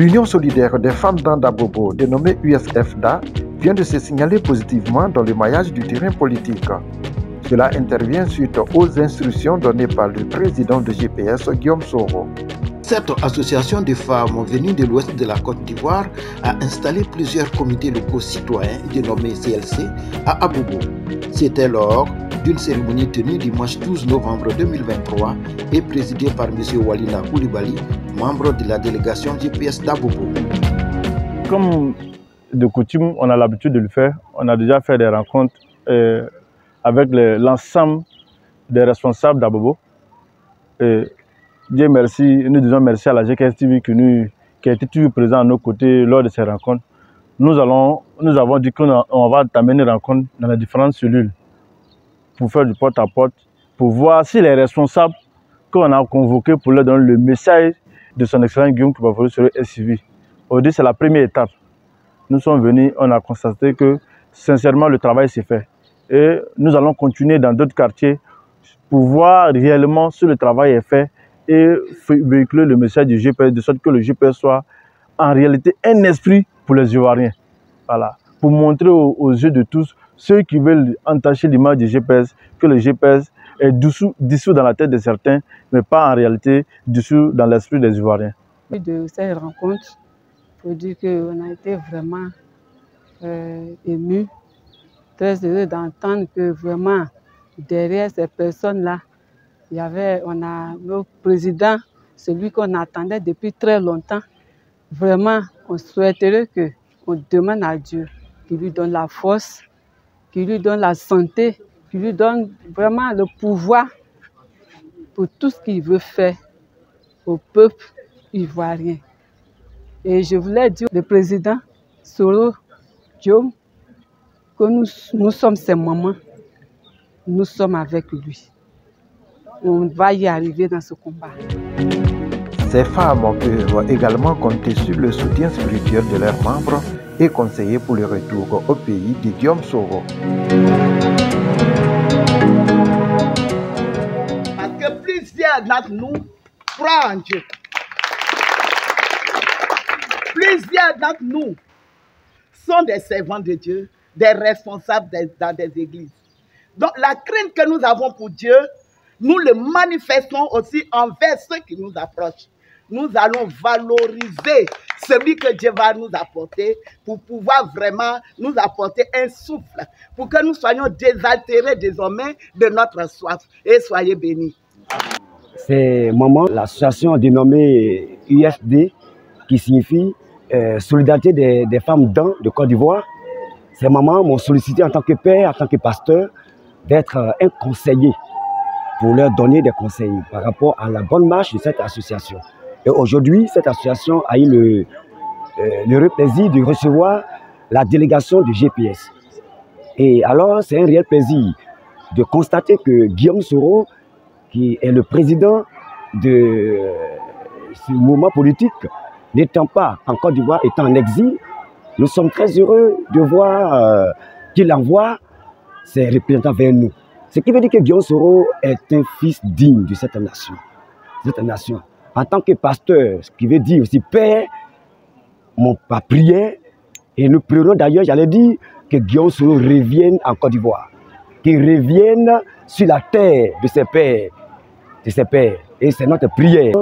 L'Union solidaire des femmes d'Andabobo, dénommée USFDA, vient de se signaler positivement dans le maillage du terrain politique. Cela intervient suite aux instructions données par le président de GPS, Guillaume Soro. Cette association de femmes venues de l'ouest de la Côte d'Ivoire a installé plusieurs comités locaux citoyens dénommés CLC à Abobo. C'était lors d'une cérémonie tenue dimanche 12 novembre 2023 et présidée par M. Walina Koulibaly, membre de la délégation GPS d'Abobo. Comme de coutume, on a l'habitude de le faire. On a déjà fait des rencontres avec l'ensemble des responsables d'Abobo. Dieu merci, nous disons merci à la GKS TV qui a été toujours présent à nos côtés lors de ces rencontres. Nous avons dit qu'on va t'amener une rencontre dans les différentes cellules pour faire du porte-à-porte, pour voir si les responsables qu'on a convoqués pour leur donner le message de son excellence Guillaume Koulibaly sur le SUV. Aujourd'hui, c'est la première étape. Nous sommes venus, on a constaté que sincèrement le travail s'est fait. Et nous allons continuer dans d'autres quartiers pour voir réellement si le travail est fait et véhiculer le message du GPS de sorte que le GPS soit en réalité un esprit pour les Ivoiriens. Voilà. Pour montrer aux yeux de tous ceux qui veulent entacher l'image du GPS, que le GPS est dissous dans la tête de certains, mais pas en réalité dissous dans l'esprit des Ivoiriens. De cette rencontre, il faut dire qu'on a été vraiment émus, très heureux d'entendre que vraiment derrière ces personnes-là, on a notre président, celui qu'on attendait depuis très longtemps. Vraiment, on souhaiterait qu'on demande à Dieu qu'il lui donne la force, qu'il lui donne la santé, qu'il lui donne vraiment le pouvoir pour tout ce qu'il veut faire au peuple ivoirien. Et je voulais dire au président Soro Guillaume que nous sommes ses mamans, nous sommes avec lui. On va y arriver dans ce combat. Ces femmes peuvent également compter sur le soutien spirituel de leurs membres et conseiller pour le retour au pays de Guillaume Soro. Parce que plusieurs d'entre nous croient en Dieu. Plusieurs d'entre nous sont des servants de Dieu, des responsables dans des églises. Donc la crainte que nous avons pour Dieu, nous le manifestons aussi envers ceux qui nous approchent. Nous allons valoriser celui que Dieu va nous apporter pour pouvoir vraiment nous apporter un souffle, pour que nous soyons désaltérés désormais de notre soif. Et soyez bénis. C'est l'association dénommée UFD, qui signifie Solidarité des femmes de Côte d'Ivoire. Ces mamans m'ont sollicité en tant que père, en tant que pasteur, d'être un conseiller, pour leur donner des conseils par rapport à la bonne marche de cette association. Et aujourd'hui, cette association a eu le plaisir de recevoir la délégation du GPS. Et alors, c'est un réel plaisir de constater que Guillaume Soro, qui est le président de ce mouvement politique, n'étant pas en Côte d'Ivoire, étant en exil, nous sommes très heureux de voir qu'il envoie ses représentants vers nous. Ce qui veut dire que Guillaume Soro est un fils digne de cette nation. En tant que pasteur, ce qui veut dire aussi père, ma prière, et nous prions d'ailleurs, j'allais dire, que Guillaume Soro revienne en Côte d'Ivoire, qu'il revienne sur la terre de ses pères, et c'est notre prière.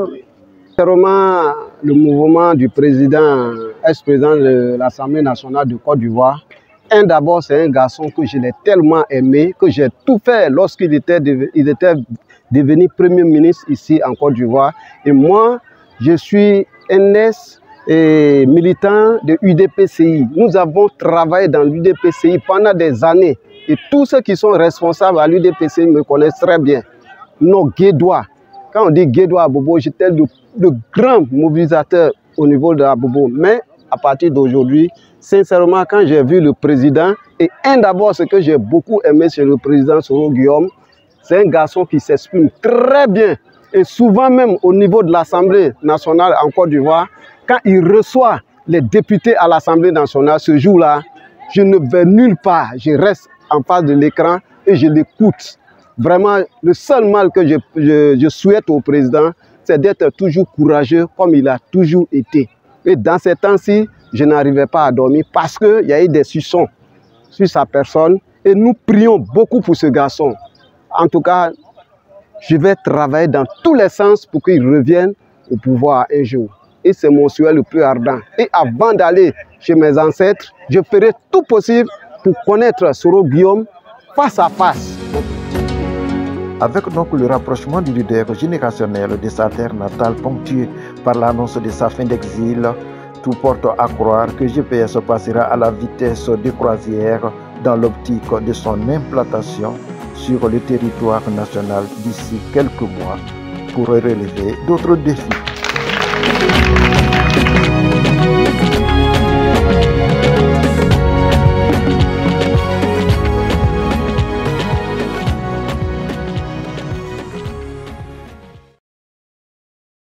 Sincèrement, le mouvement du président, ex-président de l'Assemblée nationale de Côte d'Ivoire, d'abord, c'est un garçon que je l'ai tellement aimé, que j'ai tout fait lorsqu'il était devenu Premier ministre ici en Côte d'Ivoire. Et moi, je suis un militant de l'UDPCI. Nous avons travaillé dans l'UDPCI pendant des années. Et tous ceux qui sont responsables à l'UDPCI me connaissent très bien. Nos Guédois. Quand on dit Guédois à Bobo, j'étais le grand mobilisateur au niveau de Abobo. Mais à partir d'aujourd'hui, sincèrement, quand j'ai vu le président, et d'abord, ce que j'ai beaucoup aimé chez le président Soro Guillaume, c'est un garçon qui s'exprime très bien. Et souvent même au niveau de l'Assemblée nationale en Côte d'Ivoire, quand il reçoit les députés à l'Assemblée nationale, ce jour-là, je ne vais nulle part. Je reste en face de l'écran et je l'écoute. Vraiment, le seul mal que je souhaite au président, c'est d'être toujours courageux comme il a toujours été. Et dans ces temps-ci, je n'arrivais pas à dormir parce qu'il y a eu des soupçons sur sa personne. Et nous prions beaucoup pour ce garçon. En tout cas, je vais travailler dans tous les sens pour qu'il revienne au pouvoir un jour. Et c'est mon souhait le plus ardent. Et avant d'aller chez mes ancêtres, je ferai tout possible pour connaître Soro Guillaume face à face. Avec donc le rapprochement du leader générationnel de sa terre natale ponctué par l'annonce de sa fin d'exil, tout porte à croire que GPS passera à la vitesse de croisière dans l'optique de son implantation sur le territoire national d'ici quelques mois pour relever d'autres défis.